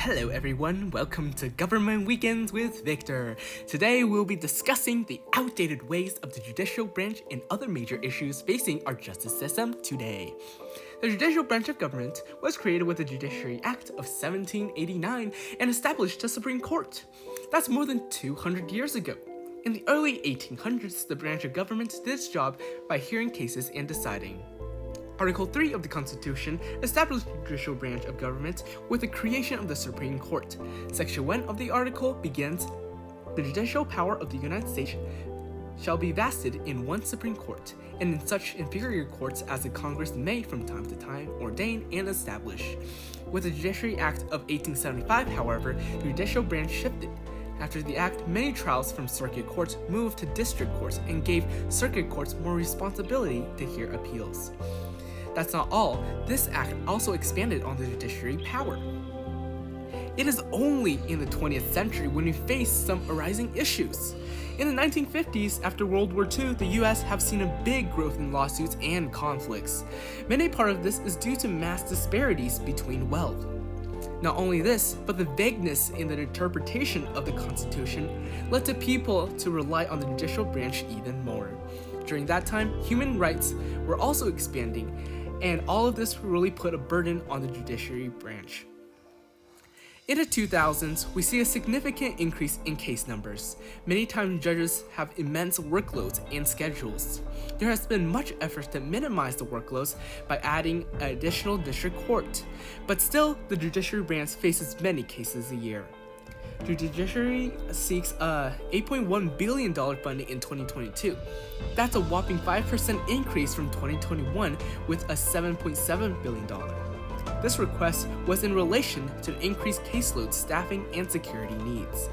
Hello everyone, welcome to Government Weekends with Victor. Today we'll be discussing the outdated ways of the judicial branch and other major issues facing our justice system today. The judicial branch of government was created with the Judiciary Act of 1789 and established the Supreme Court. That's more than 200 years ago. In the early 1800s, the branch of government did its job by hearing cases and deciding. Article 3 of the Constitution established the judicial branch of government with the creation of the Supreme Court. Section 1 of the article begins, "The judicial power of the United States shall be vested in one Supreme Court, and in such inferior courts as the Congress may from time to time ordain and establish." With the Judiciary Act of 1875, however, the judicial branch shifted. After the act, many trials from circuit courts moved to district courts and gave circuit courts more responsibility to hear appeals. That's not all. This act also expanded on the judiciary power. It is only in the 20th century when we face some arising issues. In the 1950s, after World War II, the US have seen a big growth in lawsuits and conflicts. Many part of this is due to mass disparities between wealth. Not only this, but the vagueness in the interpretation of the Constitution led to people to rely on the judicial branch even more. During that time, human rights were also expanding, and all of this really put a burden on the judiciary branch. In the 2000s, we see a significant increase in case numbers. Many times judges have immense workloads and schedules. There has been much effort to minimize the workloads by adding an additional district court, but still, the judiciary branch faces many cases a year. The judiciary seeks a $8.1 billion funding in 2022. That's a whopping 5% increase from 2021 with a $7.7 billion. This request was in relation to increased caseload, staffing, and security needs.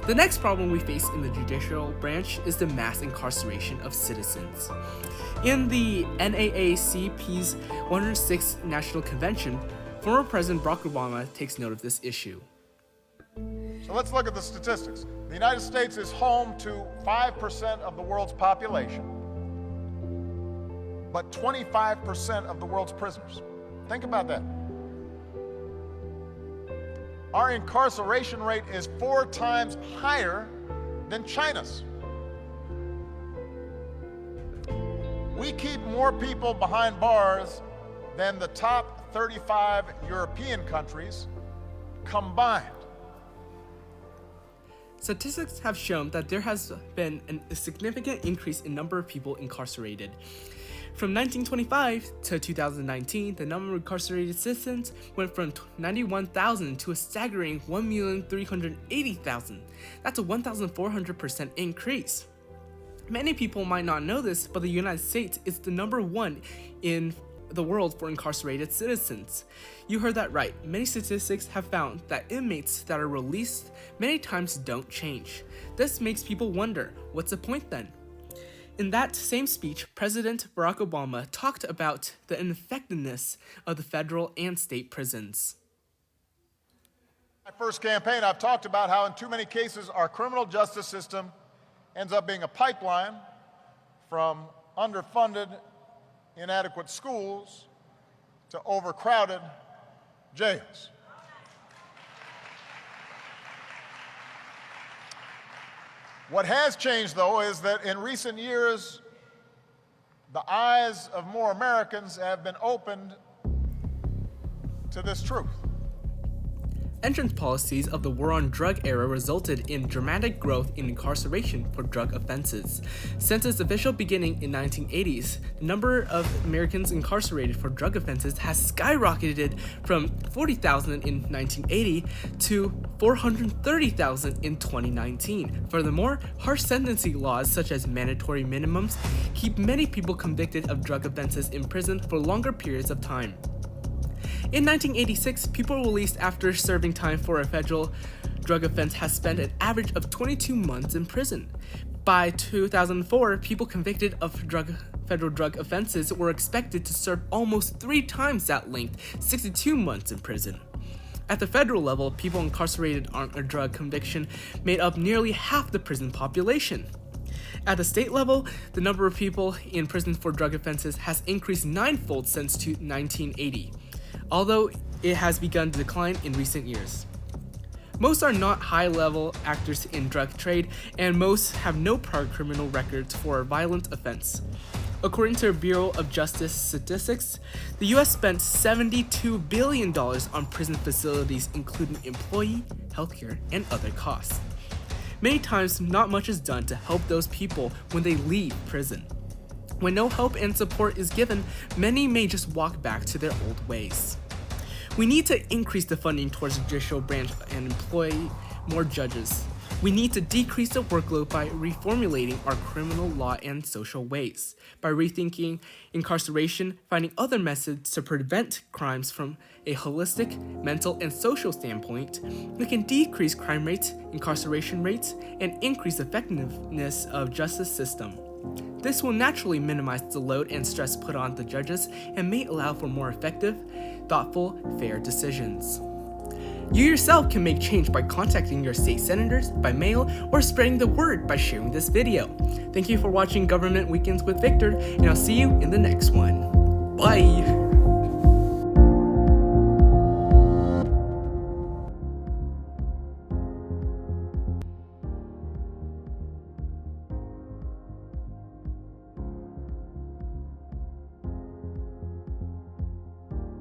The next problem we face in the judicial branch is the mass incarceration of citizens. In the NAACP's 106th National Convention, former President Barack Obama takes note of this issue. So let's look at the statistics. The United States is home to 5% of the world's population, but 25% of the world's prisoners. Think about that. Our incarceration rate is 4 times higher than China's. We keep more people behind bars than the top 35 European countries combined. Statistics have shown that there has been a significant increase in number of people incarcerated. From 1925 to 2019, the number of incarcerated citizens went from 91,000 to a staggering 1,380,000. That's a 1,400% increase. Many people might not know this, but the United States is the number one in the world for incarcerated citizens. You heard that right. Many statistics have found that inmates that are released many times don't change. This makes people wonder, what's the point then? In that same speech, President Barack Obama talked about the ineffectiveness of the federal and state prisons. My first campaign, I've talked about how in too many cases our criminal justice system ends up being a pipeline from underfunded, inadequate schools to overcrowded jails. What has changed, though, is that in recent years, the eyes of more Americans have been opened to this truth. Entrance policies of the war on drug era resulted in dramatic growth in incarceration for drug offenses. Since its official beginning in 1980s, the number of Americans incarcerated for drug offenses has skyrocketed from 40,000 in 1980 to 430,000 in 2019. Furthermore, harsh sentencing laws such as mandatory minimums keep many people convicted of drug offenses in prison for longer periods of time. In 1986, people released after serving time for a federal drug offense has spent an average of 22 months in prison. By 2004, people convicted of federal drug offenses were expected to serve almost 3 times that length, 62 months in prison. At the federal level, people incarcerated on a drug conviction made up nearly half the prison population. At the state level, the number of people in prison for drug offenses has increased 9-fold since 1980. Although it has begun to decline in recent years. Most are not high-level actors in drug trade, and most have no prior criminal records for a violent offense. According to the Bureau of Justice Statistics, the U.S. spent $72 billion on prison facilities, including employee, healthcare, and other costs. Many times, not much is done to help those people when they leave prison. When no help and support is given, many may just walk back to their old ways. We need to increase the funding towards the judicial branch and employ more judges. We need to decrease the workload by reformulating our criminal law and social ways. By rethinking incarceration, finding other methods to prevent crimes from a holistic, mental, and social standpoint, we can decrease crime rates, incarceration rates, and increase the effectiveness of justice system. This will naturally minimize the load and stress put on the judges and may allow for more effective, thoughtful, fair decisions. You yourself can make change by contacting your state senators by mail or spreading the word by sharing this video. Thank you for watching Government Weekends with Victor, and I'll see you in the next one. Bye!